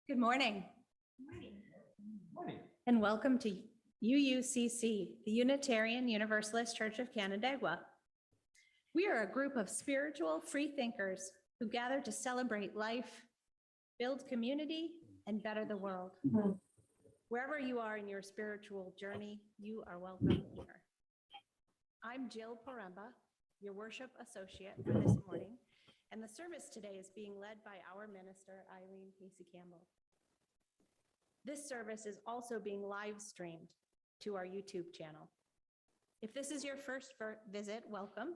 Good morning. Morning. And welcome to UUCC, the Unitarian Universalist Church of Canandaigua. We are a group of spiritual free thinkers who gather to celebrate life, build community, and better the world. Wherever you are in your spiritual journey, you are welcome here. I'm Jill Poremba, your worship associate for this morning, and the service today is being led by our minister, Eileen Casey Campbell. This service is also being live streamed to our YouTube channel. If this is your first visit, welcome.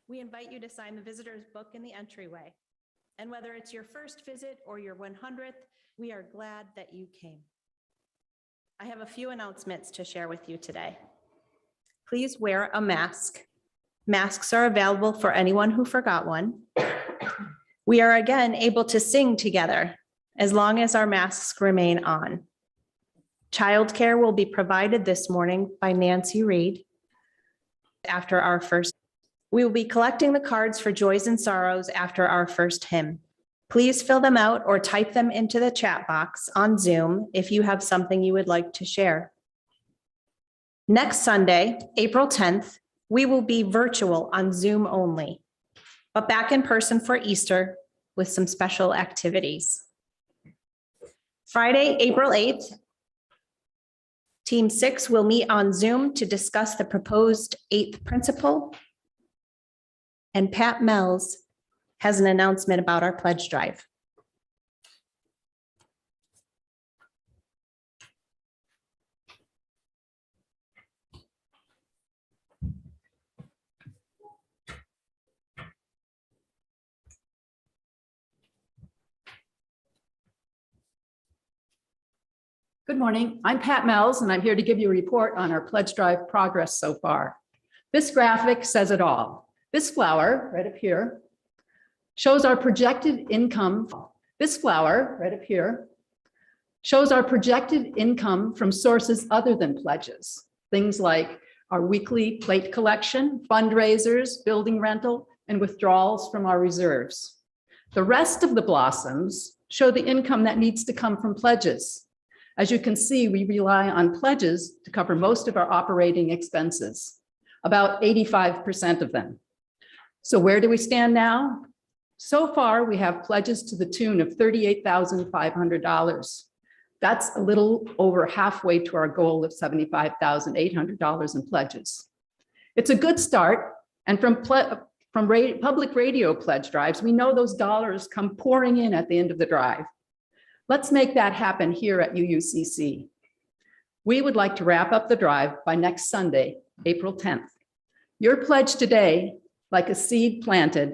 We invite you to sign the visitor's book in the entryway. And whether it's your first visit or your 100th, we are glad that you came. I have a few announcements to share with you today. Please wear a mask. Masks are available for anyone who forgot one. We are again able to sing together as long as our masks remain on. Childcare will be provided this morning by Nancy Reed. After our first, we will be collecting the cards for joys and sorrows after our first hymn. Please fill them out or type them into the chat box on Zoom if you have something you would like to share. Next Sunday, April 10th, we will be virtual on Zoom only, but back in person for Easter with some special activities. Friday, April 8th, Team 6 will meet on Zoom to discuss the proposed 8th principle. And Pat Mells has an announcement about our pledge drive. Good morning, I'm Pat Mells, and I'm here to give you a report on our pledge drive progress so far. This graphic says it all. This flower, right up here, shows our projected income. This flower, right up here, shows our projected income from sources other than pledges. Things like our weekly plate collection, fundraisers, building rental, and withdrawals from our reserves. The rest of the blossoms show the income that needs to come from pledges. As you can see, we rely on pledges to cover most of our operating expenses, about 85% of them. So where do we stand now? So far, we have pledges to the tune of $38,500. That's a little over halfway to our goal of $75,800 in pledges. It's a good start, and from public radio pledge drives, we know those dollars come pouring in at the end of the drive. Let's make that happen here at UUCC. We would like to wrap up the drive by next Sunday, April 10th. Your pledge today, like a seed planted,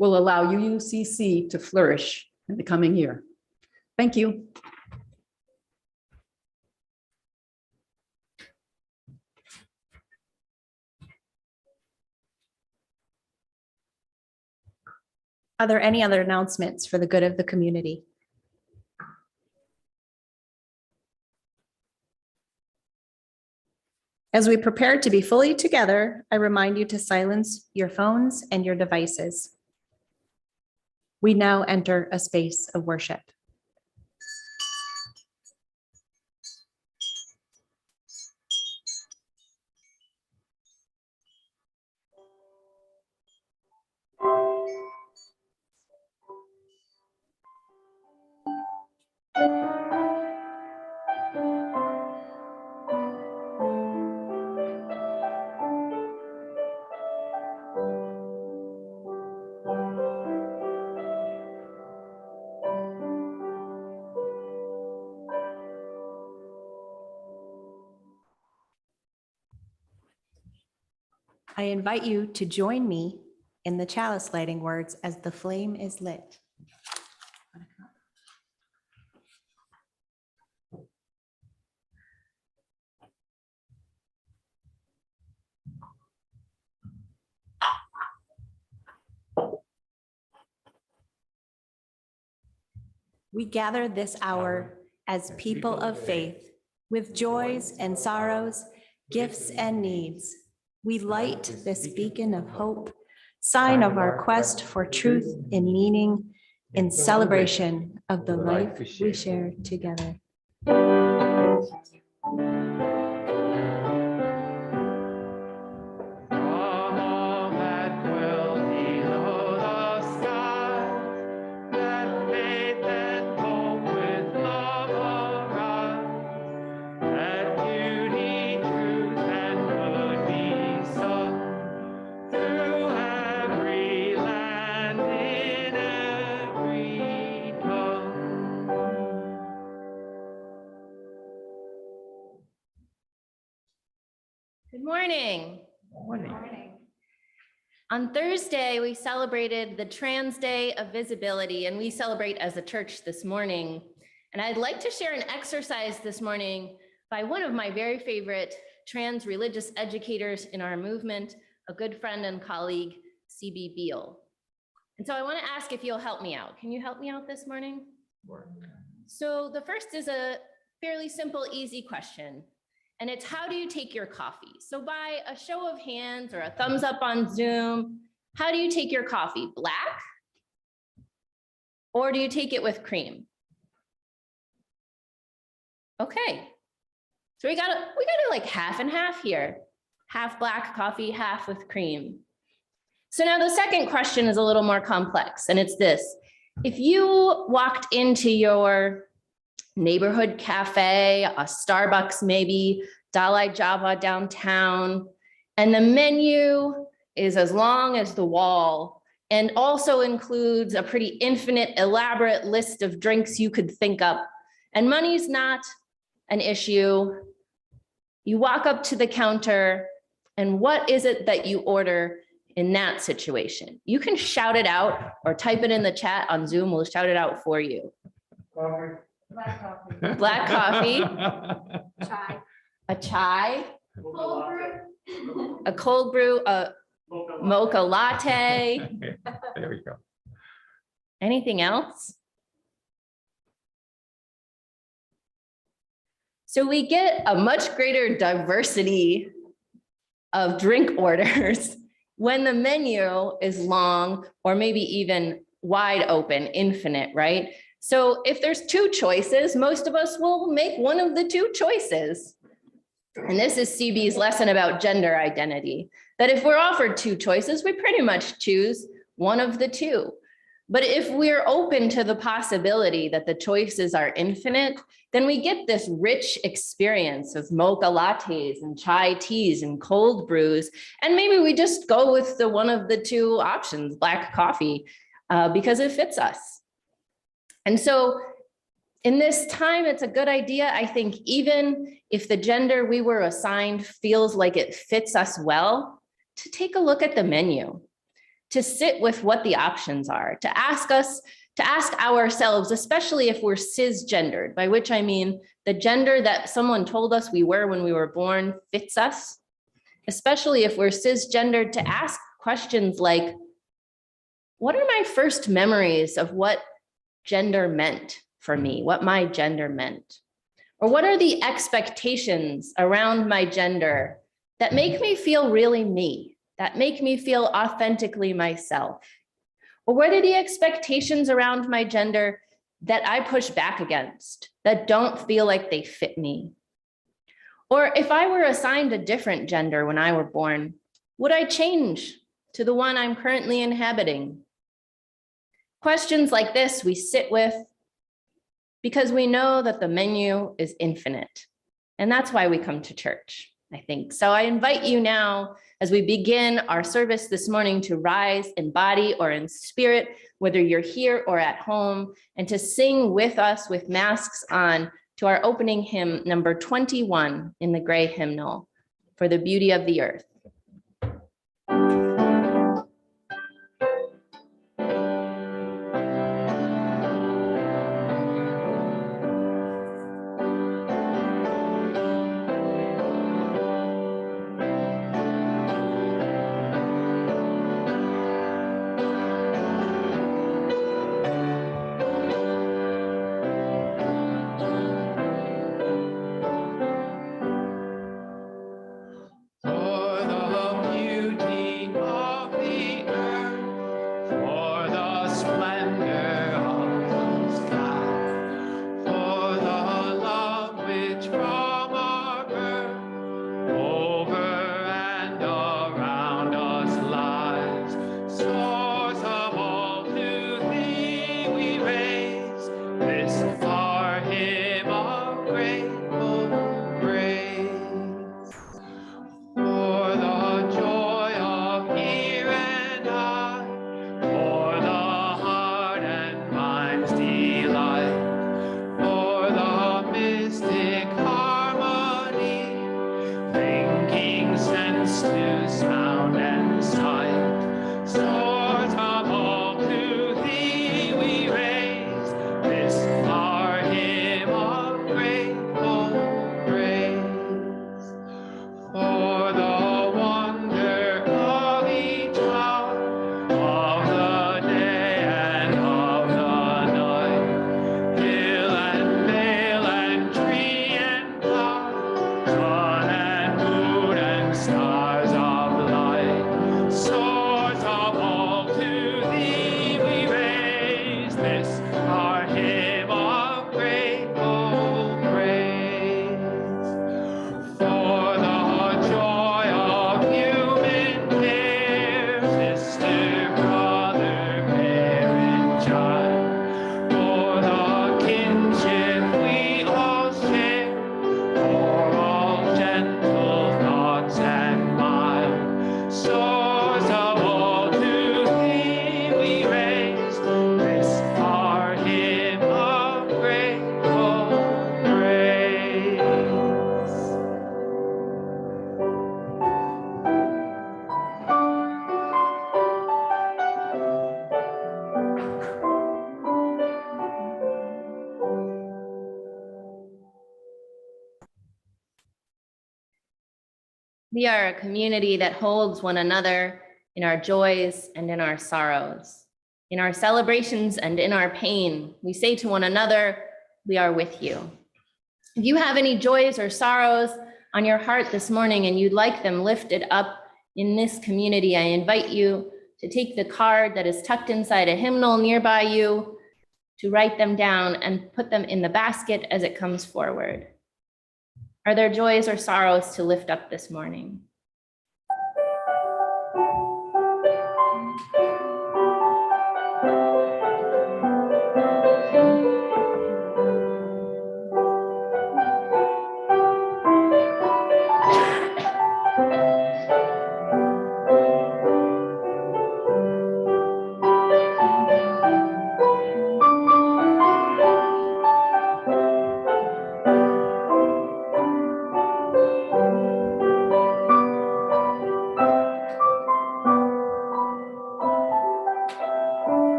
will allow UUCC to flourish in the coming year. Thank you. Are there any other announcements for the good of the community? As we prepare to be fully together, I remind you to silence your phones and your devices. We now enter a space of worship. I invite you to join me in the chalice lighting words as the flame is lit. We gather this hour as people of faith, with joys and sorrows, gifts and needs. We light this beacon of hope, sign of our quest for truth and meaning, in celebration of the life we share together. Good morning. Morning. On Thursday, we celebrated the Trans Day of Visibility, and we celebrate as a church this morning. And I'd like to share an exercise this morning by one of my very favorite trans religious educators in our movement, a good friend and colleague, C.B. Beale. And so I want to ask if you'll help me out. Can you help me out this morning? So the first is a fairly simple, easy question. And it's, how do you take your coffee? So by a show of hands or a thumbs up on Zoom, how do you take your coffee? Black? Or do you take it with cream? Okay. So we got it like half and half here. Half black coffee, half with cream. So now the second question is a little more complex, and it's this. If you walked into your neighborhood cafe, a Starbucks maybe, Dalai Java downtown, and the menu is as long as the wall and also includes a pretty infinite, elaborate list of drinks you could think up, and money's not an issue. You walk up to the counter, and what is it that you order in that situation? You can shout it out or type it in the chat on Zoom. We'll shout it out for you. Coffee. Black coffee. Black coffee, Chai. a chai, Cold brew. a cold brew, a mocha latte. There we go. Anything else? So we get a much greater diversity of drink orders when the menu is long or maybe even wide open, infinite, right? So if there's two choices, most of us will make one of the two choices. And this is CB's lesson about gender identity, that if we're offered two choices, we pretty much choose one of the two. But if we're open to the possibility that the choices are infinite, then we get this rich experience of mocha lattes and chai teas and cold brews. And maybe we just go with the one of the two options, black coffee, because it fits us. And so in this time, it's a good idea, I think, even if the gender we were assigned feels like it fits us well, to take a look at the menu, to sit with what the options are, to ask ourselves, especially if we're cisgendered, by which I mean the gender that someone told us we were when we were born fits us, especially if we're cisgendered, to ask questions like, what are my first memories of what gender meant for me, what my gender meant? Or what are the expectations around my gender that make me feel really me, that make me feel authentically myself? Or what are the expectations around my gender that I push back against, that don't feel like they fit me? Or if I were assigned a different gender when I were born, would I change to the one I'm currently inhabiting? Questions like this we sit with because we know that the menu is infinite. And that's why we come to church, I think. So I invite you now, as we begin our service this morning, to rise in body or in spirit, whether you're here or at home, and to sing with us with masks on to our opening hymn, number 21 in the gray hymnal, For the Beauty of the Earth. For We are a community that holds one another in our joys and in our sorrows, in our celebrations and in our pain. We say to one another, we are with you. If you have any joys or sorrows on your heart this morning and you'd like them lifted up in this community, I invite you to take the card that is tucked inside a hymnal nearby you, to write them down and put them in the basket as it comes forward. Are there joys or sorrows to lift up this morning?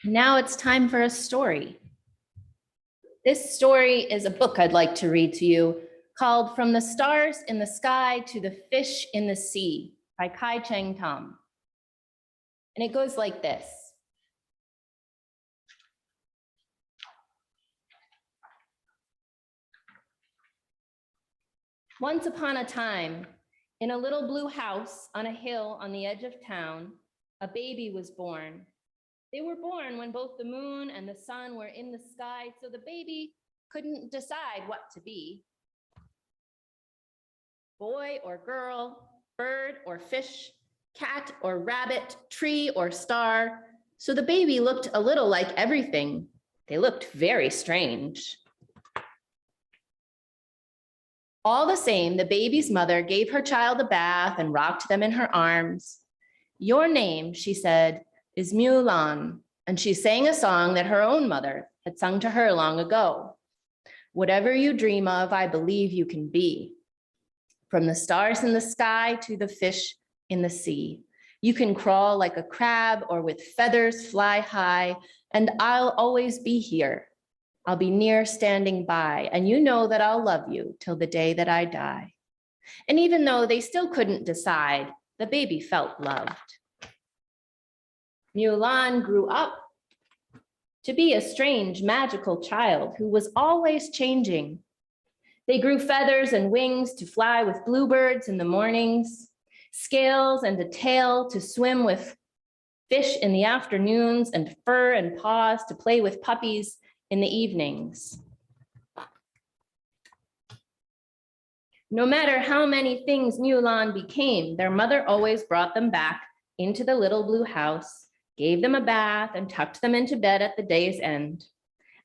Now it's time for a story. This story is a book I'd like to read to you called From the Stars in the Sky to the Fish in the Sea by Chang. And it goes like this. Once upon a time, in a little blue house on a hill on the edge of town, a baby was born. They were born when both the moon and the sun were in the sky, so the baby couldn't decide what to be. Boy or girl, bird or fish, cat or rabbit, tree or star. So the baby looked a little like everything. They looked very strange. All the same, the baby's mother gave her child a bath and rocked them in her arms. Your name, she said, is Mulan, and she sang a song that her own mother had sung to her long ago. Whatever you dream of, I believe you can be. From the stars in the sky to the fish in the sea. You can crawl like a crab or with feathers fly high, and I'll always be here. I'll be near standing by, and you know that I'll love you till the day that I die. And even though they still couldn't decide, the baby felt loved. Mulan grew up to be a strange, magical child who was always changing. They grew feathers and wings to fly with bluebirds in the mornings, scales and a tail to swim with fish in the afternoons, and fur and paws to play with puppies in the evenings. No matter how many things Mulan became, their mother always brought them back into the little blue house, gave them a bath, and tucked them into bed at the day's end.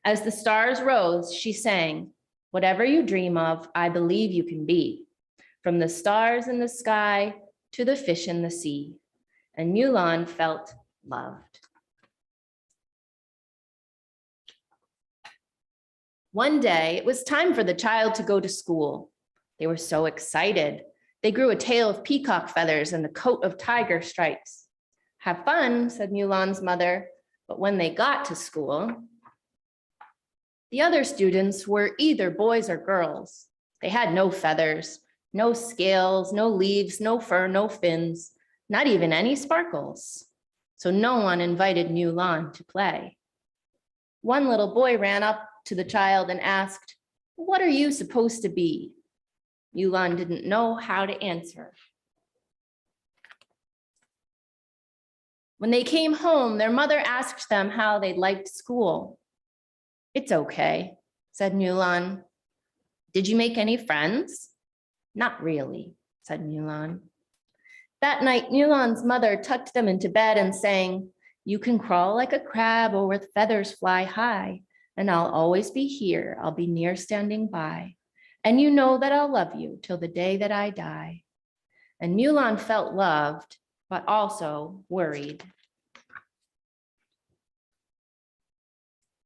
As the stars rose, she sang, whatever you dream of, I believe you can be. From the stars in the sky to the fish in the sea. And Mulan felt loved. One day, it was time for the child to go to school. They were so excited. They grew a tail of peacock feathers and a coat of tiger stripes. Have fun, said Mulan's mother. But when they got to school, the other students were either boys or girls. They had no feathers, no scales, no leaves, no fur, no fins, not even any sparkles. So no one invited Mulan to play. One little boy ran up to the child and asked, what are you supposed to be? Mulan didn't know how to answer. When they came home, their mother asked them how they liked school. It's okay, said Mulan. Did you make any friends? Not really, said Mulan. That night, Mulan's mother tucked them into bed and sang, you can crawl like a crab or with feathers fly high, and I'll always be here. I'll be near standing by. And you know that I'll love you till the day that I die. And Mulan felt loved, but also worried.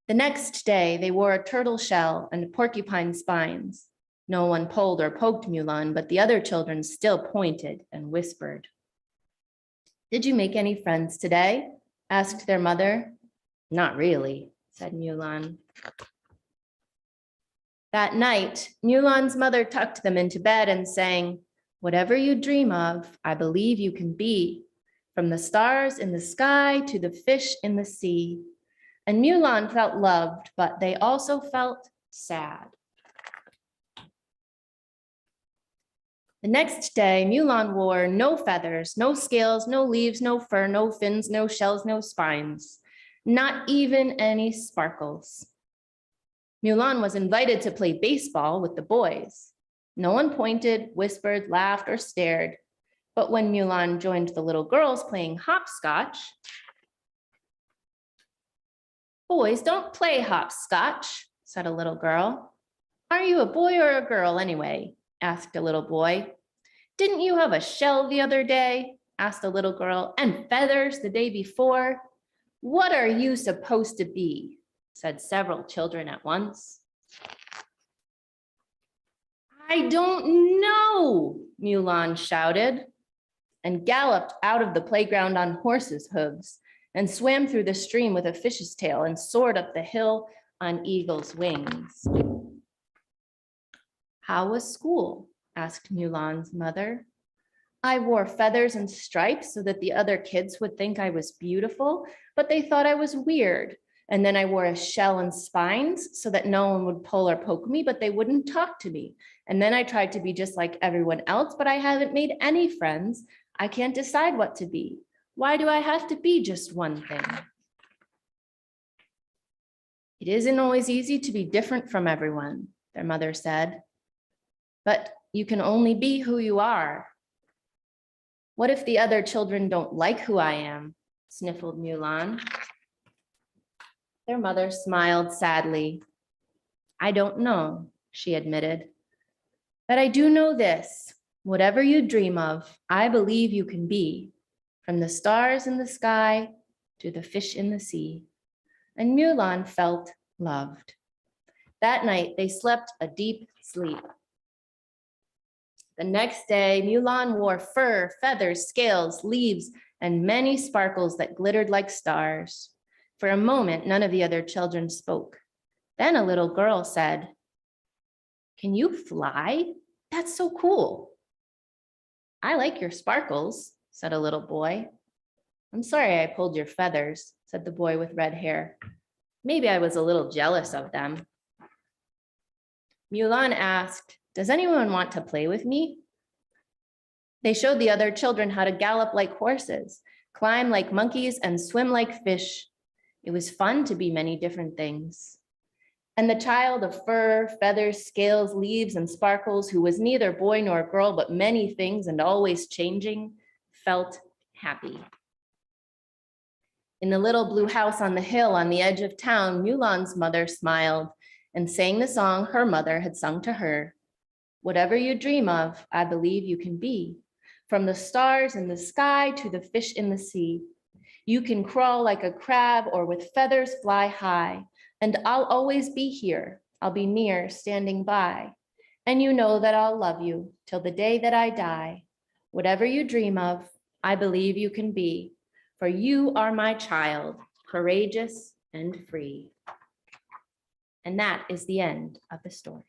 The next day, they wore a turtle shell and porcupine spines. No one pulled or poked Mulan, but the other children still pointed and whispered. Did you make any friends today? Asked their mother. Not really, said Mulan. That night, Mulan's mother tucked them into bed and sang, "Whatever you dream of, I believe you can be, from the stars in the sky to the fish in the sea." And Mulan felt loved, but they also felt sad. The next day, Mulan wore no feathers, no scales, no leaves, no fur, no fins, no shells, no spines, not even any sparkles. Mulan was invited to play baseball with the boys. No one pointed, whispered, laughed, or stared. But when Mulan joined the little girls playing hopscotch, "Boys don't play hopscotch," said a little girl. "Are you a boy or a girl anyway?" asked a little boy. "Didn't you have a shell the other day?" asked a little girl. "And feathers the day before?" "What are you supposed to be?" said several children at once. "I don't know," Mulan shouted, and galloped out of the playground on horse's hooves, and swam through the stream with a fish's tail, and soared up the hill on eagle's wings. "How was school?" asked Mulan's mother. "I wore feathers and stripes so that the other kids would think I was beautiful, but they thought I was weird. And then I wore a shell and spines so that no one would pull or poke me, but they wouldn't talk to me. And then I tried to be just like everyone else, but I haven't made any friends. I can't decide what to be. Why do I have to be just one thing?" "It isn't always easy to be different from everyone," their mother said. "But you can only be who you are." "What if the other children don't like who I am?" sniffled Mulan. Their mother smiled sadly. "I don't know," she admitted. "But I do know this. Whatever you dream of, I believe you can be, from the stars in the sky to the fish in the sea." And Mulan felt loved. That night, they slept a deep sleep. The next day, Mulan wore fur, feathers, scales, leaves, and many sparkles that glittered like stars. For a moment, none of the other children spoke. Then a little girl said, "Can you fly? That's so cool." "I like your sparkles," said a little boy. "I'm sorry I pulled your feathers," said the boy with red hair. "Maybe I was a little jealous of them." Mulan asked, "Does anyone want to play with me?" They showed the other children how to gallop like horses, climb like monkeys, and swim like fish. It was fun to be many different things. And the child of fur, feathers, scales, leaves, and sparkles, who was neither boy nor girl, but many things and always changing, felt happy. In the little blue house on the hill on the edge of town, Mulan's mother smiled and sang the song her mother had sung to her. "Whatever you dream of, I believe you can be, from the stars in the sky to the fish in the sea. You can crawl like a crab or with feathers fly high, and I'll always be here. I'll be near, standing by. And you know that I'll love you till the day that I die. Whatever you dream of, I believe you can be, for you are my child, courageous and free." And that is the end of the story.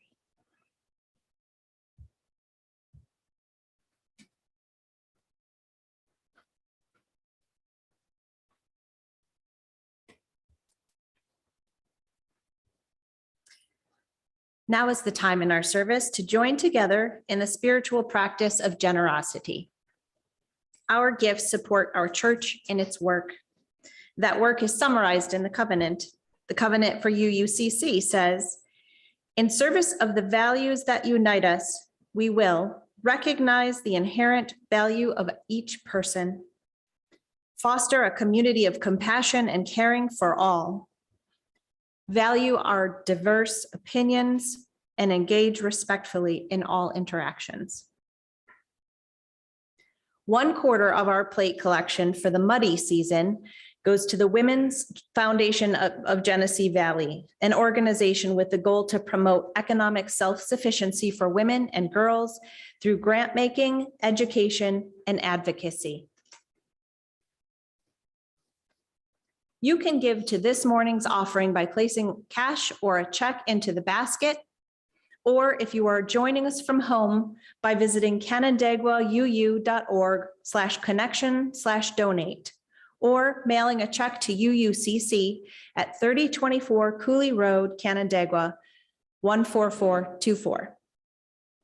Now is the time in our service to join together in the spiritual practice of generosity. Our gifts support our church in its work. That work is summarized in the covenant. The covenant for UUCC says, "In service of the values that unite us, we will recognize the inherent value of each person, foster a community of compassion and caring for all, value our diverse opinions, and engage respectfully in all interactions." 1/4 of our plate collection for the muddy season goes to the Women's Foundation of Genesee Valley, an organization with the goal to promote economic self-sufficiency for women and girls through grant making, education, and advocacy. You can give to this morning's offering by placing cash or a check into the basket, or if you are joining us from home, by visiting canandaiguauu.org/connection/donate, or mailing a check to UUCC at 3024 Cooley Road, Canandaigua, 14424.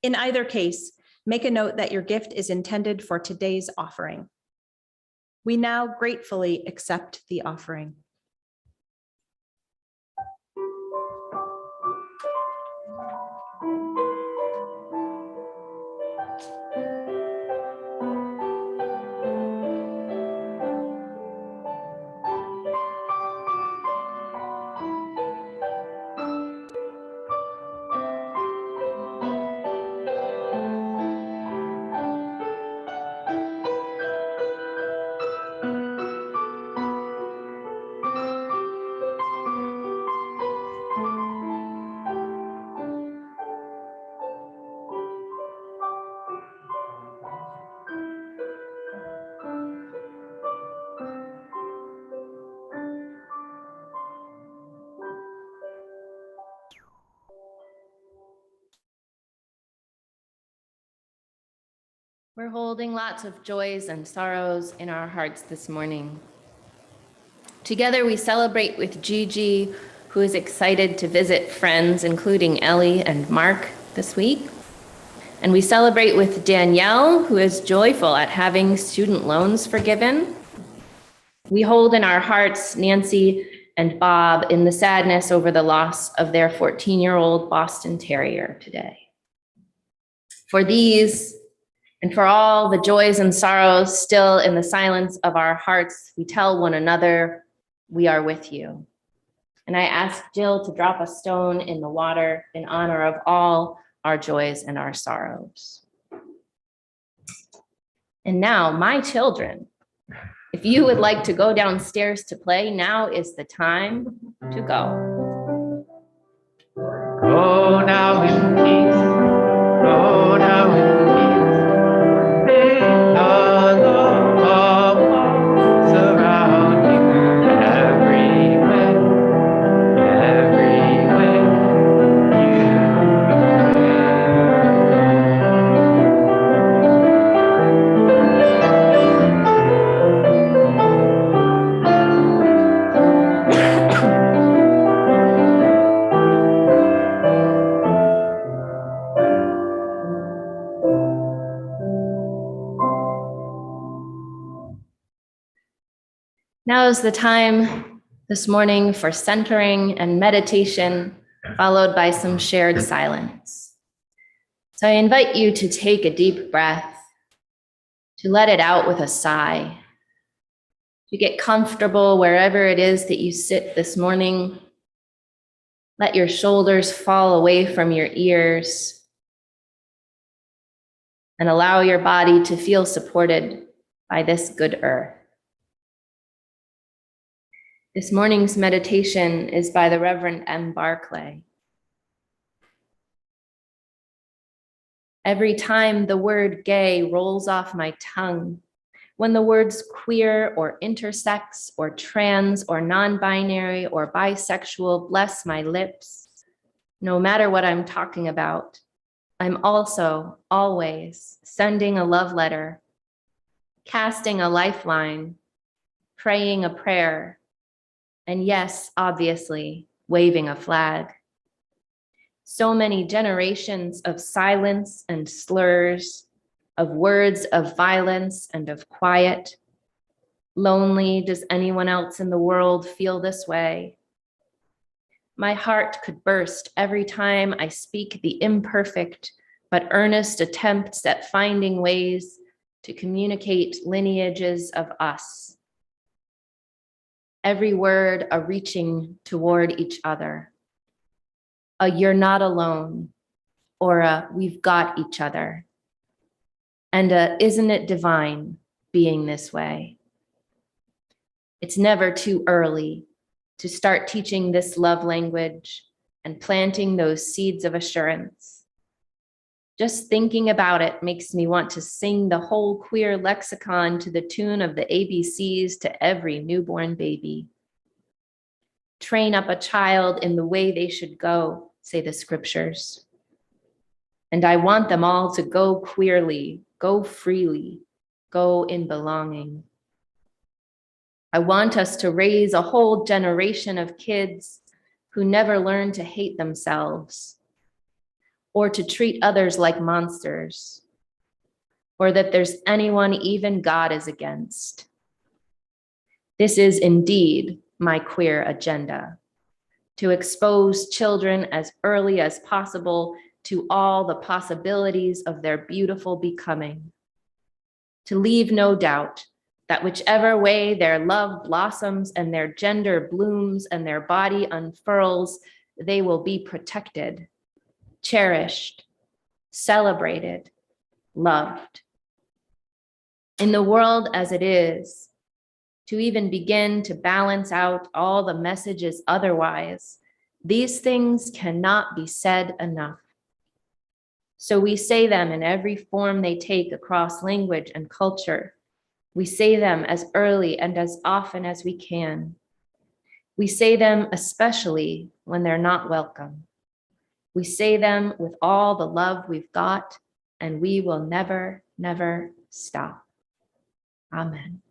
In either case, make a note that your gift is intended for today's offering. We now gratefully accept the offering. We're holding lots of joys and sorrows in our hearts this morning. Together, we celebrate with Gigi, who is excited to visit friends, including Ellie and Mark this week. And we celebrate with Danielle, who is joyful at having student loans forgiven. We hold in our hearts Nancy and Bob in the sadness over the loss of their 14-year-old Boston Terrier today. For these, and for all the joys and sorrows still in the silence of our hearts, we tell one another, we are with you. And I ask Jill to drop a stone in the water in honor of all our joys and our sorrows. And now, my children, if you would like to go downstairs to play, now is the time to go. Go now in peace. Go now in peace. May the love of God surround you everywhere Now is the time this morning for centering and meditation, followed by some shared silence. So I invite you to take a deep breath, to let it out with a sigh, to get comfortable wherever it is that you sit this morning. Let your shoulders fall away from your ears and allow your body to feel supported by this good earth. This morning's meditation is by the Reverend M. Barclay. Every time the word gay rolls off my tongue, when the words queer or intersex or trans or non-binary or bisexual bless my lips, no matter what I'm talking about, I'm also always sending a love letter, casting a lifeline, praying a prayer, and yes, obviously, waving a flag. So many generations of silence and slurs, of words of violence and of quiet. Lonely, does anyone else in the world feel this way? My heart could burst every time I speak the imperfect but earnest attempts at finding ways to communicate lineages of us. Every word a reaching toward each other. A you're not alone, or a we've got each other. And a isn't it divine being this way? It's never too early to start teaching this love language and planting those seeds of assurance. Just thinking about it makes me want to sing the whole queer lexicon to the tune of the ABCs to every newborn baby. Train up a child in the way they should go, say the scriptures. And I want them all to go queerly, go freely, go in belonging. I want us to raise a whole generation of kids who never learn to hate themselves or to treat others like monsters, or that there's anyone even God is against. This is indeed my queer agenda, to expose children as early as possible to all the possibilities of their beautiful becoming, to leave no doubt that whichever way their love blossoms and their gender blooms and their body unfurls, they will be protected, cherished, celebrated, loved. In the world as it is, to even begin to balance out all the messages otherwise, these things cannot be said enough. So we say them in every form they take across language and culture. We say them as early and as often as we can. We say them especially when they're not welcome. We say them with all the love we've got, and we will never, never stop. Amen.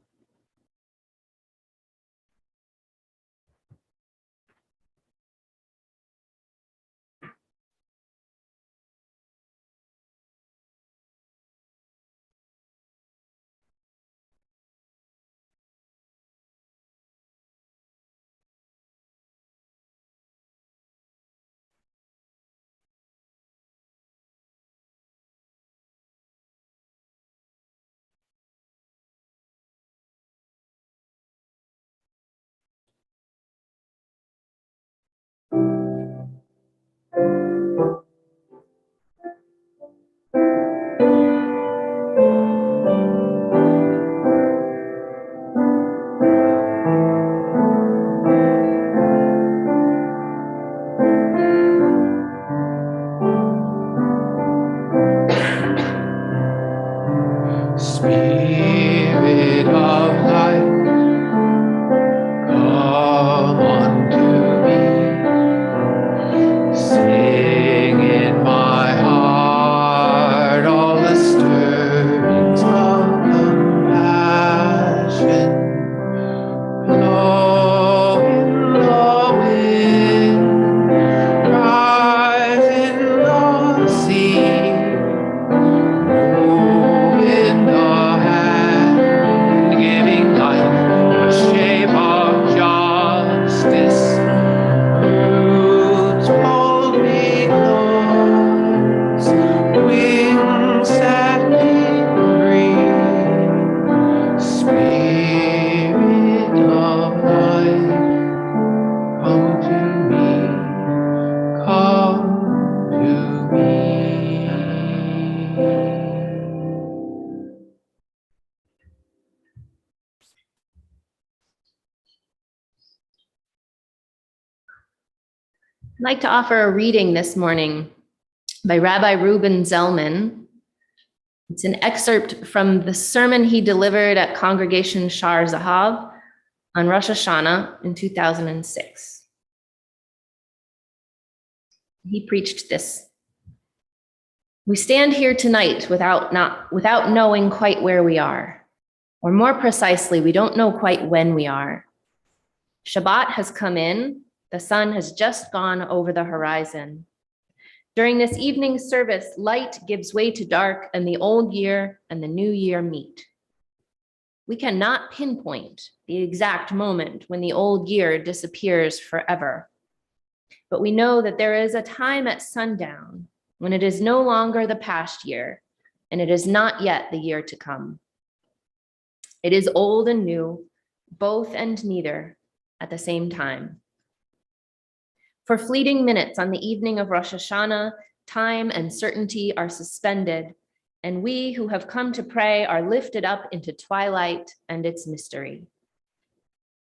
Spirit of life, come unto me. Sing in my heart all the stirrings of compassion. Blow in the wind, rise in the sea. Move in the hand, giving life a shape of justice. Roots hold me close, wings set me free. Spirit of life, come to me, come to me. I'd like to offer a reading this morning by Rabbi Reuben Zellman. It's an excerpt from the sermon he delivered at Congregation Shar Zahav on Rosh Hashanah in 2006. He preached this. We stand here tonight without knowing quite where we are, or more precisely, we don't know quite when we are. Shabbat has come in. The sun has just gone over the horizon. During this evening service, light gives way to dark, and the old year and the new year meet. We cannot pinpoint the exact moment when the old year disappears forever. But we know that there is a time at sundown when it is no longer the past year, and it is not yet the year to come. It is old and new, both and neither at the same time. For fleeting minutes on the evening of Rosh Hashanah, time and certainty are suspended, and we who have come to pray are lifted up into twilight and its mystery.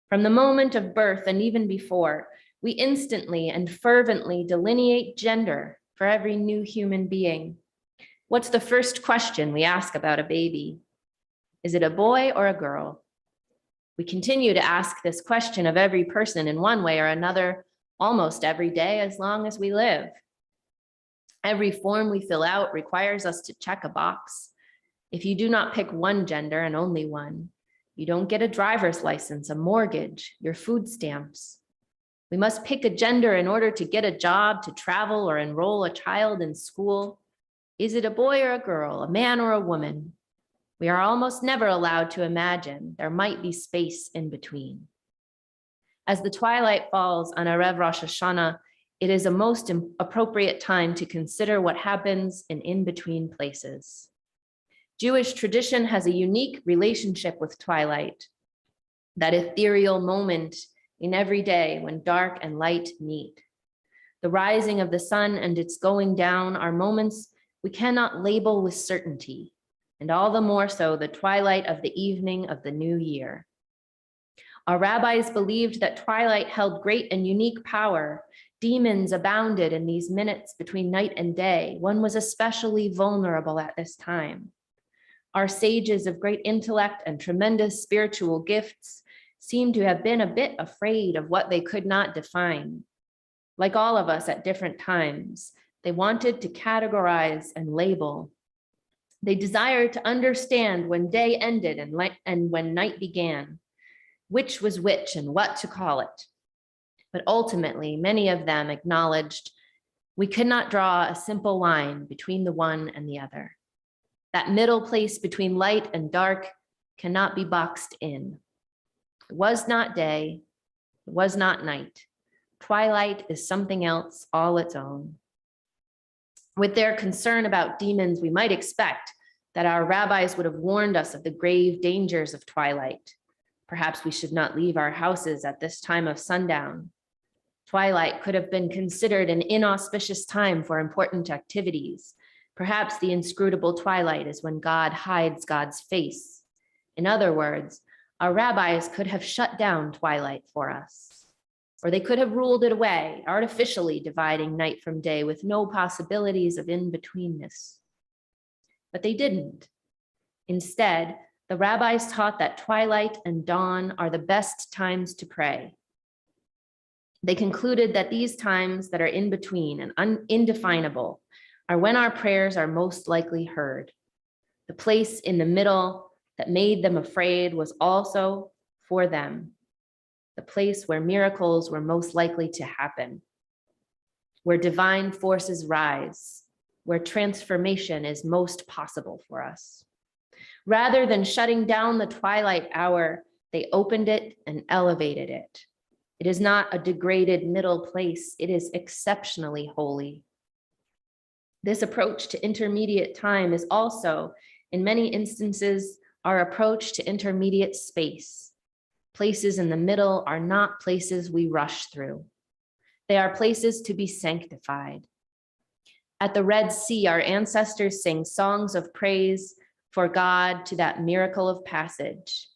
From the moment of birth and even before, we instantly and fervently delineate gender for every new human being. What's the first question we ask about a baby? Is it a boy or a girl? We continue to ask this question of every person in one way or another almost every day as long as we live. Every form we fill out requires us to check a box. If you do not pick one gender and only one, you don't get a driver's license, a mortgage, your food stamps. We must pick a gender in order to get a job, to travel, or enroll a child in school. Is it a boy or a girl, a man or a woman? We are almost never allowed to imagine there might be space in between. As the twilight falls on Erev Rosh Hashanah, it is a most appropriate time to consider what happens in in-between places. Jewish tradition has a unique relationship with twilight, that ethereal moment in every day when dark and light meet. The rising of the sun and its going down are moments we cannot label with certainty, and all the more so the twilight of the evening of the new year. Our rabbis believed that twilight held great and unique power. Demons abounded in these minutes between night and day. One was especially vulnerable at this time. Our sages of great intellect and tremendous spiritual gifts seem to have been a bit afraid of what they could not define. Like all of us at different times, they wanted to categorize and label. They desired to understand when day ended and when night began, which was which and what to call it. But ultimately, many of them acknowledged we could not draw a simple line between the one and the other. That middle place between light and dark cannot be boxed in. It was not day, it was not night. Twilight is something else all its own. With their concern about demons, we might expect that our rabbis would have warned us of the grave dangers of twilight. Perhaps we should not leave our houses at this time of sundown. Twilight could have been considered an inauspicious time for important activities. Perhaps the inscrutable twilight is when God hides God's face. In other words, our rabbis could have shut down twilight for us, or they could have ruled it away, artificially dividing night from day with no possibilities of in-betweenness. But they didn't. Instead, the rabbis taught that twilight and dawn are the best times to pray. They concluded that these times that are in between and indefinable are when our prayers are most likely heard. The place in the middle that made them afraid was also for them, the place where miracles were most likely to happen, where divine forces rise, where transformation is most possible for us. Rather than shutting down the twilight hour, they opened it and elevated it. It is not a degraded middle place, it is exceptionally holy. This approach to intermediate time is also, in many instances, our approach to intermediate space. Places in the middle are not places we rush through. They are places to be sanctified. At the Red Sea, our ancestors sang songs of praise for God to that miracle of passage.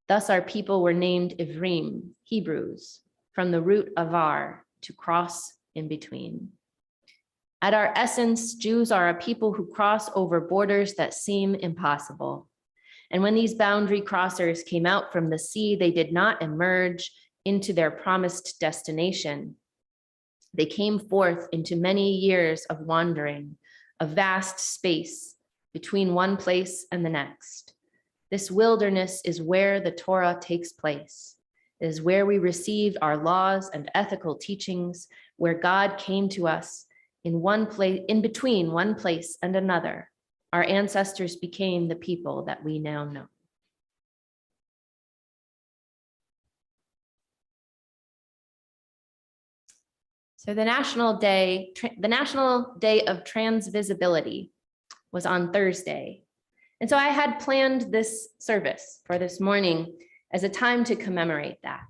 Thus our people were named Ivrim, Hebrews, from the root avar, to cross in between. At our essence, Jews are a people who cross over borders that seem impossible. And when these boundary crossers came out from the sea, they did not emerge into their promised destination. They came forth into many years of wandering, a vast space between one place and the next. This wilderness is where the Torah takes place. It is where we received our laws and ethical teachings, where God came to us in one place, in between one place and another. Our ancestors became the people that we now know. So the National Day of Transvisibility was on Thursday. And so I had planned this service for this morning as a time to commemorate that.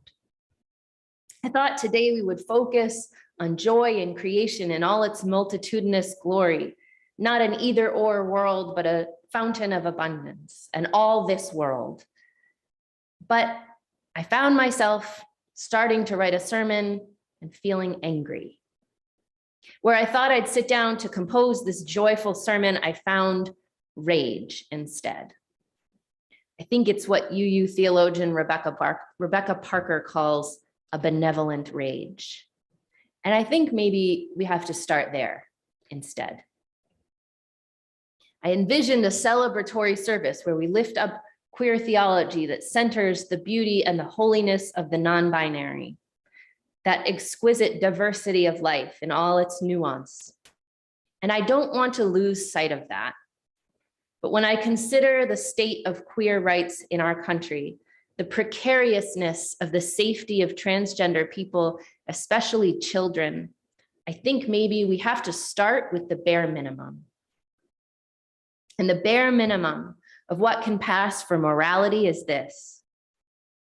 I thought today we would focus on joy in creation in all its multitudinous glory, not an either-or world, but a fountain of abundance, and all this world. But I found myself starting to write a sermon and feeling angry. Where I thought I'd sit down to compose this joyful sermon, I found rage instead. I think it's what UU theologian Rebecca Parker calls a benevolent rage. And I think maybe we have to start there instead. I envisioned a celebratory service where we lift up queer theology that centers the beauty and the holiness of the non-binary, that exquisite diversity of life in all its nuance. And I don't want to lose sight of that. But when I consider the state of queer rights in our country, the precariousness of the safety of transgender people, especially children, I think maybe we have to start with the bare minimum. And the bare minimum of what can pass for morality is this: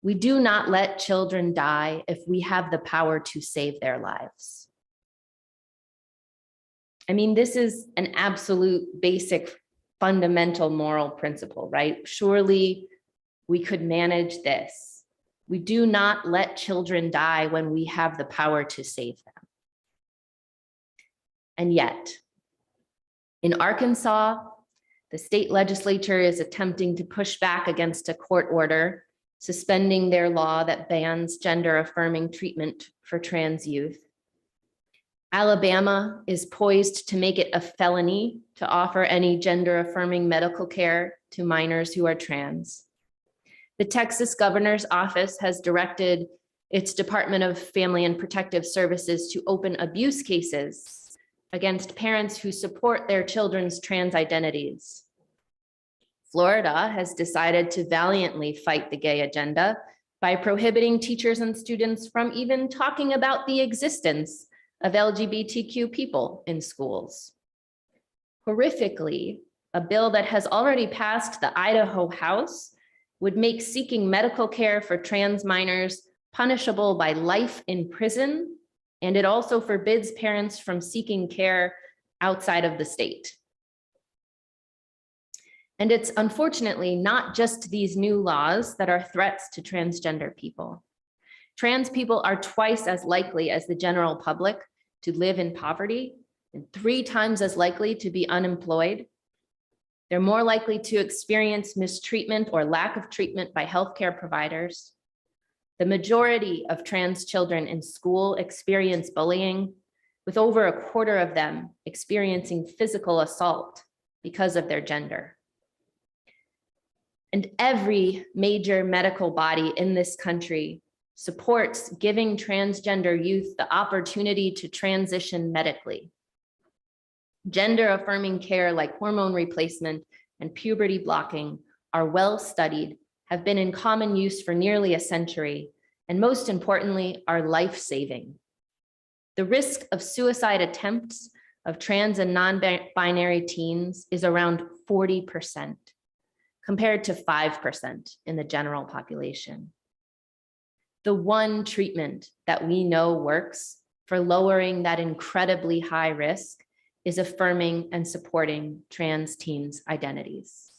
we do not let children die if we have the power to save their lives. I mean, this is an absolute basic fundamental moral principle, right? Surely we could manage this. We do not let children die when we have the power to save them. And yet, in Arkansas, the state legislature is attempting to push back against a court order suspending their law that bans gender-affirming treatment for trans youth. Alabama is poised to make it a felony to offer any gender-affirming medical care to minors who are trans. The Texas governor's office has directed its Department of Family and Protective Services to open abuse cases against parents who support their children's trans identities. Florida has decided to valiantly fight the gay agenda by prohibiting teachers and students from even talking about the existence of LGBTQ people in schools. Horrifically, a bill that has already passed the Idaho House would make seeking medical care for trans minors punishable by life in prison, and it also forbids parents from seeking care outside of the state. And it's unfortunately not just these new laws that are threats to transgender people. Trans people are twice as likely as the general public to live in poverty and 3 times as likely to be unemployed. They're more likely to experience mistreatment or lack of treatment by healthcare providers. The majority of trans children in school experience bullying, with over 1/4 of them experiencing physical assault because of their gender. And every major medical body in this country supports giving transgender youth the opportunity to transition medically. Gender-affirming care like hormone replacement and puberty blocking are well studied, have been in common use for nearly a century, and most importantly, are life-saving. The risk of suicide attempts of trans and non-binary teens is around 40%, compared to 5% in the general population. The one treatment that we know works for lowering that incredibly high risk is affirming and supporting trans teens' identities.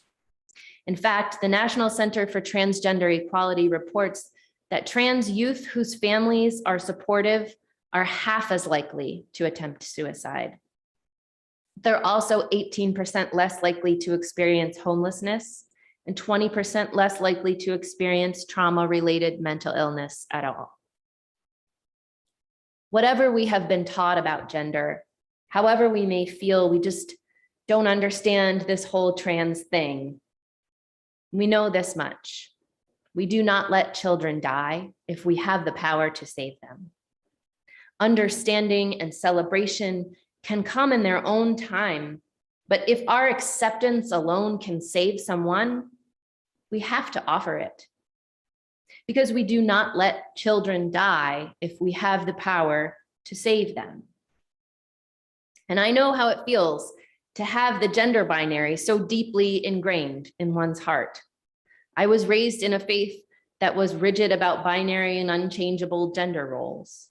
In fact, the National Center for Transgender Equality reports that trans youth whose families are supportive are half as likely to attempt suicide. They're also 18% less likely to experience homelessness and 20% less likely to experience trauma-related mental illness at all. Whatever we have been taught about gender, however we may feel, we just don't understand this whole trans thing. We know this much. We do not let children die if we have the power to save them. Understanding and celebration can come in their own time, but if our acceptance alone can save someone, we have to offer it. Because we do not let children die if we have the power to save them. And I know how it feels to have the gender binary so deeply ingrained in one's heart. I was raised in a faith that was rigid about binary and unchangeable gender roles.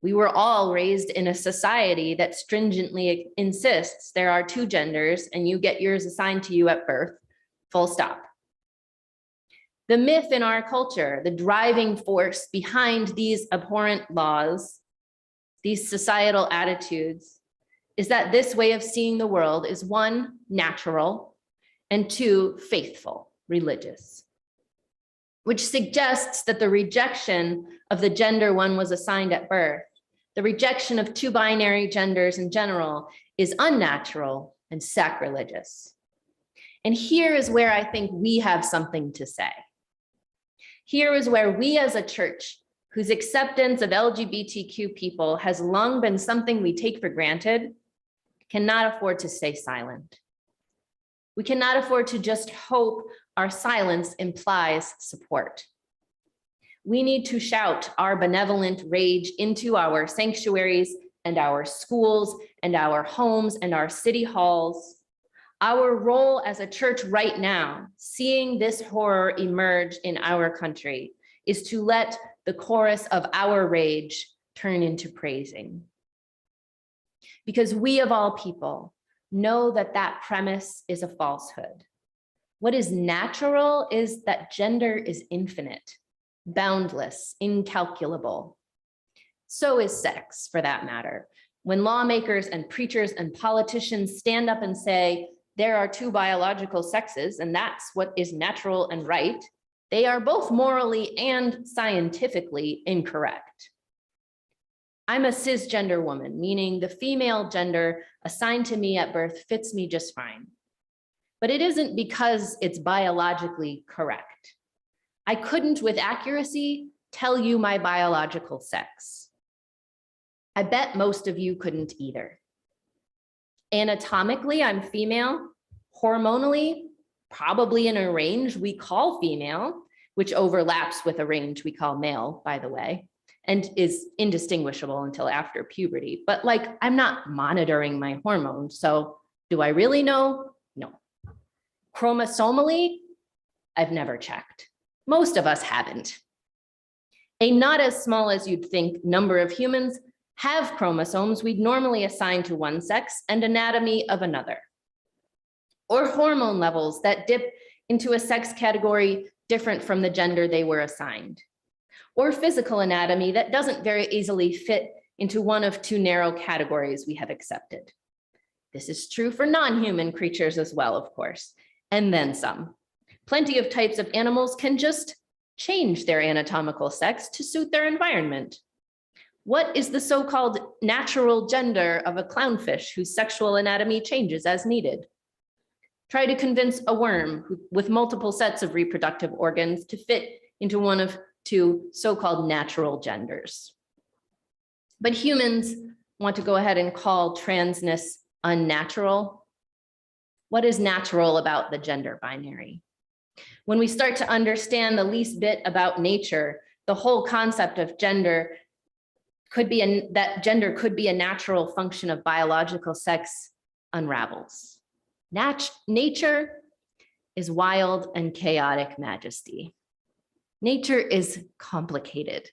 We were all raised in a society that stringently insists there are 2 genders and you get yours assigned to you at birth, full stop. The myth in our culture, the driving force behind these abhorrent laws, these societal attitudes, is that this way of seeing the world is 1, natural, and 2, faithful, religious. which suggests that the rejection of the gender one was assigned at birth, the rejection of two binary genders in general, is unnatural and sacrilegious. And here is where I think we have something to say. Here is where we as a church, whose acceptance of LGBTQ people has long been something we take for granted, cannot afford to stay silent. We cannot afford to just hope our silence implies support. We need to shout our benevolent rage into our sanctuaries and our schools and our homes and our city halls. Our role as a church right now, seeing this horror emerge in our country, is to let the chorus of our rage turn into praising. Because we of all people know that that premise is a falsehood. What is natural is that gender is infinite, boundless, incalculable. So is sex, for that matter. When lawmakers and preachers and politicians stand up and say, there are two biological sexes, and that's what is natural and right, they are both morally and scientifically incorrect. I'm a cisgender woman, meaning the female gender assigned to me at birth fits me just fine. But it isn't because it's biologically correct. I couldn't with accuracy tell you my biological sex. I bet most of you couldn't either. Anatomically, I'm female. Hormonally, probably in a range we call female, which overlaps with a range we call male, by the way, and is indistinguishable until after puberty. But like, I'm not monitoring my hormones, so do I really know? No. Chromosomally, I've never checked. Most of us haven't. A not as small as you'd think number of humans have chromosomes we'd normally assign to one sex and anatomy of another. Or hormone levels that dip into a sex category different from the gender they were assigned. Or physical anatomy that doesn't very easily fit into one of two narrow categories we have accepted. This is true for non-human creatures as well, of course, and then some. Plenty of types of animals can just change their anatomical sex to suit their environment. What is the so-called natural gender of a clownfish whose sexual anatomy changes as needed? Try to convince a worm with multiple sets of reproductive organs to fit into one of two so-called natural genders. But humans want to go ahead and call transness unnatural. What is natural about the gender binary? When we start to understand the least bit about nature, the whole concept of gender could be that gender could be a natural function of biological sex unravels. Nature is wild and chaotic majesty. Nature is complicated.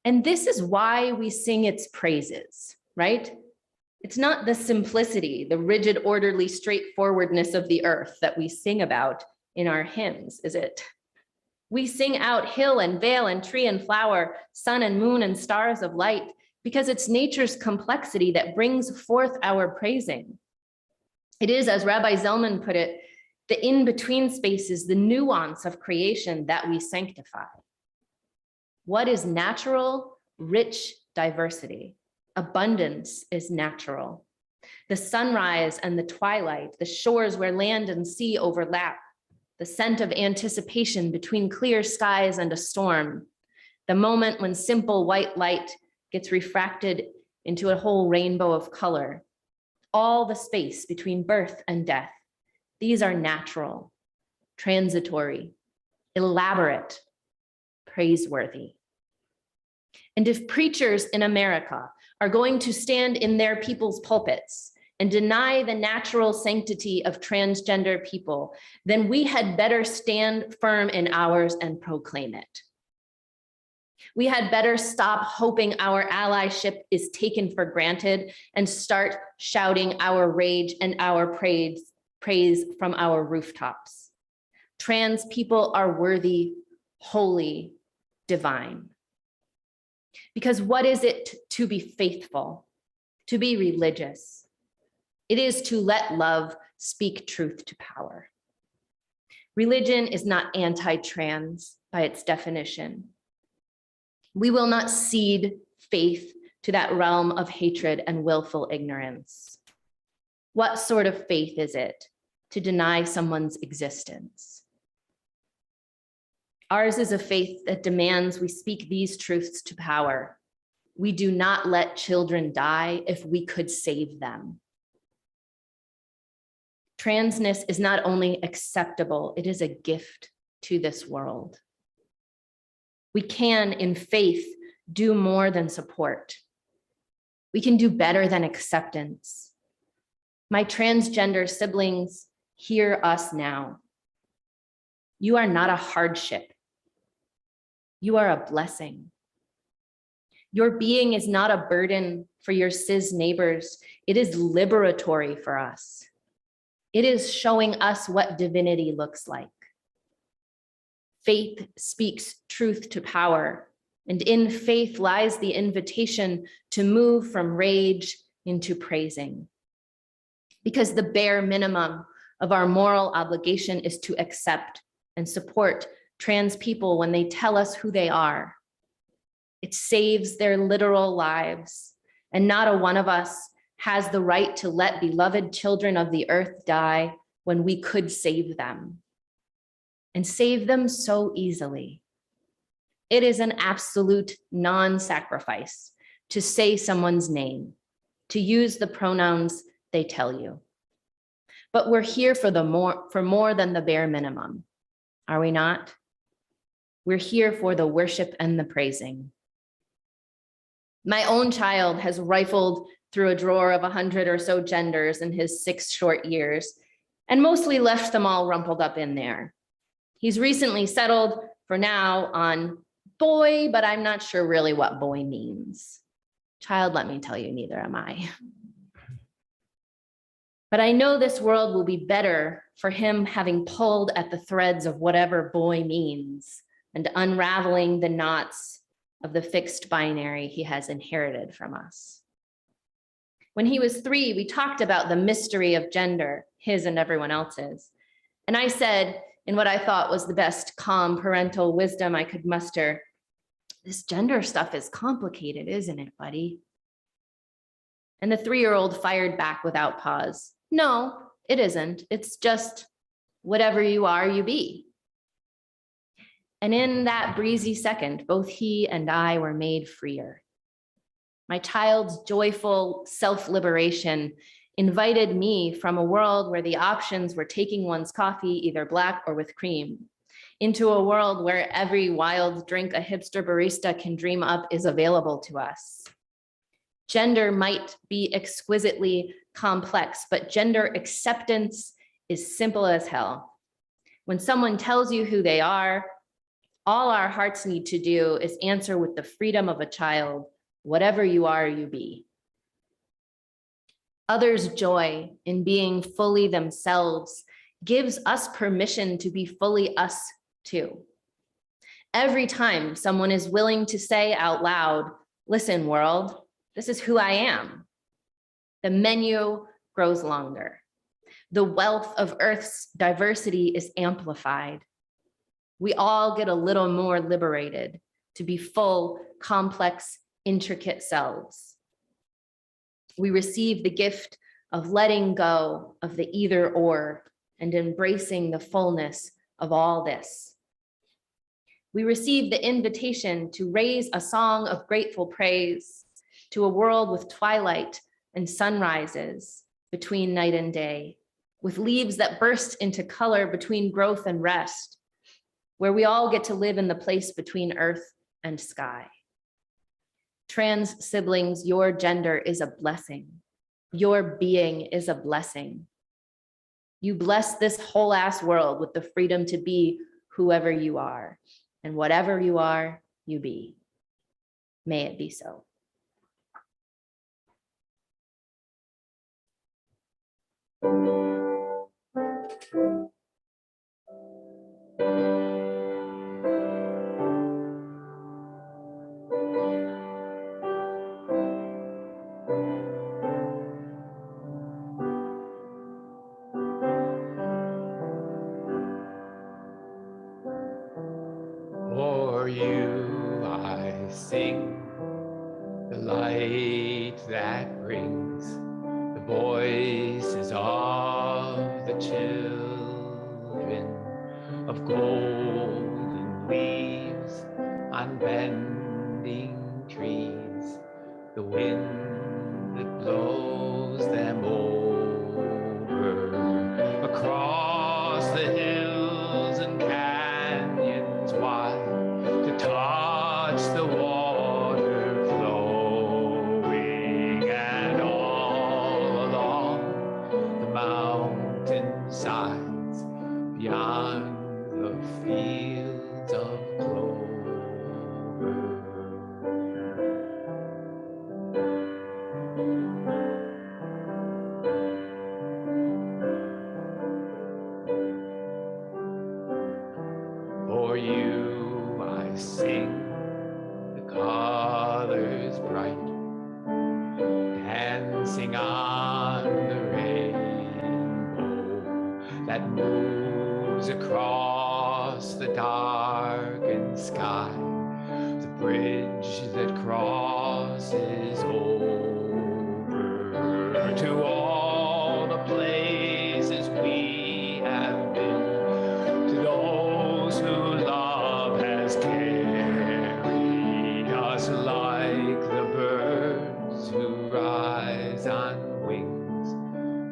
And this is why we sing its praises, right? It's not the simplicity, the rigid, orderly straightforwardness of the earth that we sing about in our hymns, is it? We sing out hill and vale and tree and flower, sun and moon and stars of light, because it's nature's complexity that brings forth our praising. It is, as Rabbi Zellman put it, the in-between spaces, the nuance of creation that we sanctify. What is natural? Rich diversity. Abundance is natural. The sunrise and the twilight, the shores where land and sea overlap, the scent of anticipation between clear skies and a storm, the moment when simple white light gets refracted into a whole rainbow of color, all the space between birth and death. These are natural, transitory, elaborate, praiseworthy. And if preachers in America are going to stand in their people's pulpits and deny the natural sanctity of transgender people, then we had better stand firm in ours and proclaim it. We had better stop hoping our allyship is taken for granted and start shouting our rage and our praise from our rooftops. Trans people are worthy, holy, divine. Because what is it to be faithful, to be religious? It is to let love speak truth to power. Religion is not anti-trans by its definition. We will not cede faith to that realm of hatred and willful ignorance. What sort of faith is it to deny someone's existence? Ours is a faith that demands we speak these truths to power. We do not let children die if we could save them. Transness is not only acceptable, it is a gift to this world. We can, in faith, do more than support. We can do better than acceptance. My transgender siblings, hear us now. You are not a hardship. You are a blessing. Your being is not a burden for your cis neighbors. It is liberatory for us. It is showing us what divinity looks like. Faith speaks truth to power, and in faith lies the invitation to move from rage into praising. Because the bare minimum of our moral obligation is to accept and support trans people when they tell us who they are. It saves their literal lives, and not a one of us has the right to let beloved children of the earth die when we could save them, and save them so easily. It is an absolute non-sacrifice to say someone's name, to use the pronouns they tell you. But we're here for more than the bare minimum, are we not? We're here for the worship and the praising. My own child has rifled through a drawer of 100 or so genders in his 6 short years, and mostly left them all rumpled up in there. He's recently settled for now on boy, but I'm not sure really what boy means. Child, let me tell you, neither am I. But I know this world will be better for him having pulled at the threads of whatever boy means and unraveling the knots of the fixed binary he has inherited from us. When he was 3, we talked about the mystery of gender, his and everyone else's. And I said, in what I thought was the best calm parental wisdom I could muster, this gender stuff is complicated, isn't it, buddy? And the 3-year-old fired back without pause. No, it isn't. It's just whatever you are, you be. And in that breezy second, both he and I were made freer. My child's joyful self-liberation invited me from a world where the options were taking one's coffee either black or with cream, into a world where every wild drink a hipster barista can dream up is available to us. Gender might be exquisitely complex, but gender acceptance is simple as hell. When someone tells you who they are, all our hearts need to do is answer with the freedom of a child, whatever you are, you be. Others' joy in being fully themselves gives us permission to be fully us too. Every time someone is willing to say out loud, listen, world, this is who I am, the menu grows longer. The wealth of Earth's diversity is amplified. We all get a little more liberated to be full, complex, intricate selves. We receive the gift of letting go of the either or and embracing the fullness of all this. We receive the invitation to raise a song of grateful praise to a world with twilight and sunrises between night and day, with leaves that burst into color between growth and rest, where we all get to live in the place between earth and sky. Trans siblings, your gender is a blessing. Your being is a blessing. You bless this whole ass world with the freedom to be whoever you are, and whatever you are, you be. May it be so. you I sing, the light that brings the voices of the children, of golden leaves on bending trees, the wind that blows them over, across the hills and canyons wide, to touch the water flowing, and all along the mountainsides beyond the fields of clover. For you I sing, the colors bright, dancing on the rainbow that moves across the darkened sky, the bridge that crosses over to all the places we have been, to those who love has carried us like the birds who rise on wings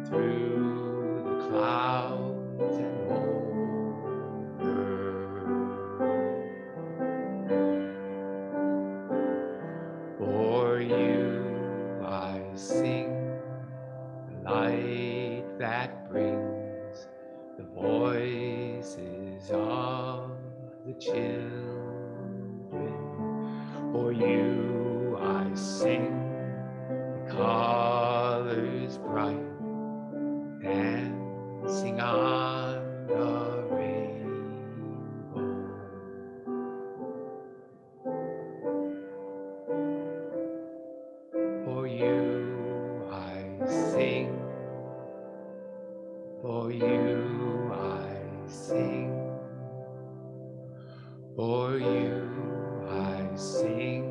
through the clouds and over. For you I sing, the light that brings the voices of the children. For you I sing, the colors bright, dancing on the rainbow. For you I sing, for you I sing, for you I sing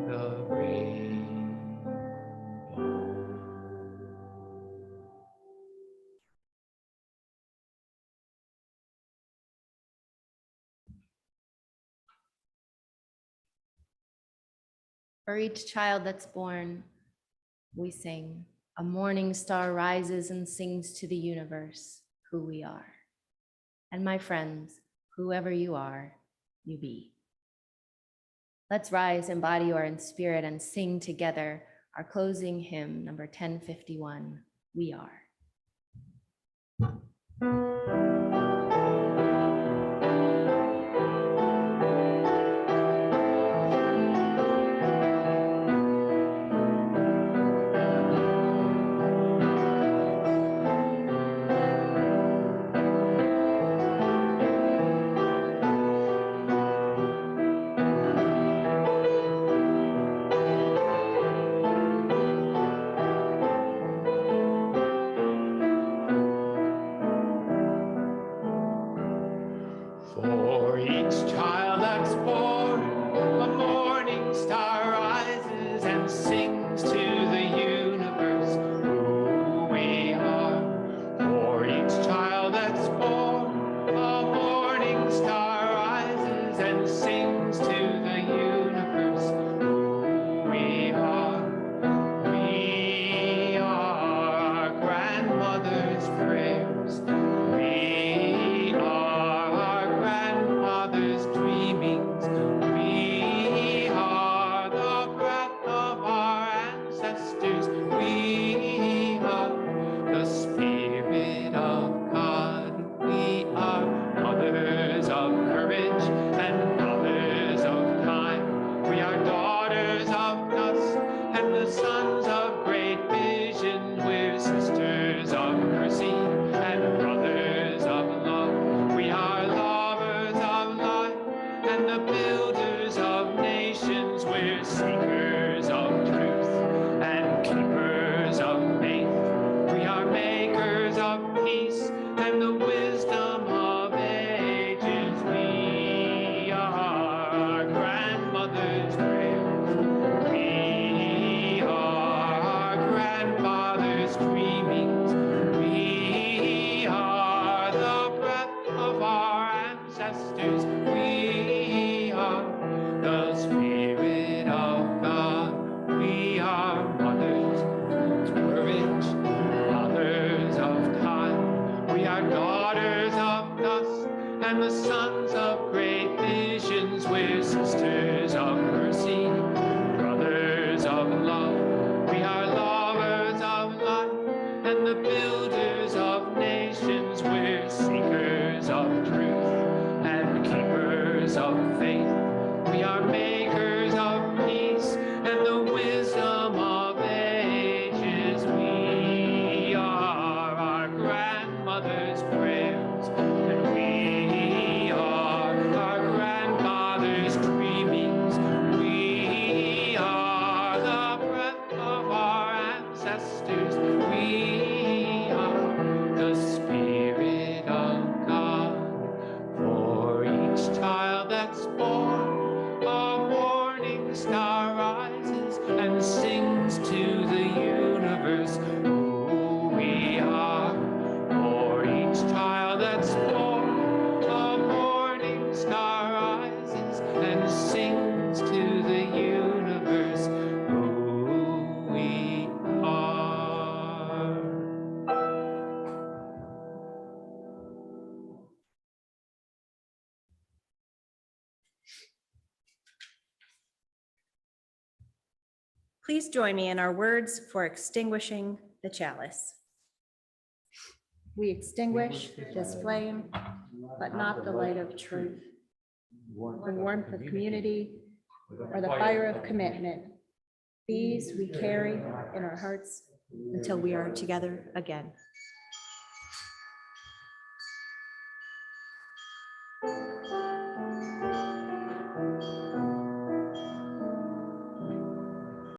the rainbow. For each child that's born, we sing, a morning star rises and sings to the universe who we are. And my friends, whoever you are, you be. Let's rise in body or in spirit and sing together our closing hymn, number 1051, We Are. For each child that's born, a morning star rises and sings to the universe who we are. For each child that's born, a morning star rises and sings to the universe who we are. We are our grandmother's prayers. We are our grandmother's dreamings. We of great visions, we're sisters of mercy, brothers of love. We are lovers of life and the builders of nations. We're seekers of truth and keepers of faith. We are makers of peace and the wisdom of ages. We are our grandmother's prayers, and we are our grandfather's dreamings. We are the breath of our ancestors. We are the Spirit of God. For each child that's born, a morning star rises and sings to the universe who we are. For each child that's born, a morning star rises and sings to the universe who we are. Please join me in our words for extinguishing the chalice. We extinguish this flame, but not the light of truth, the warmth of community, or the fire of commitment. These we carry in our hearts until we are together again.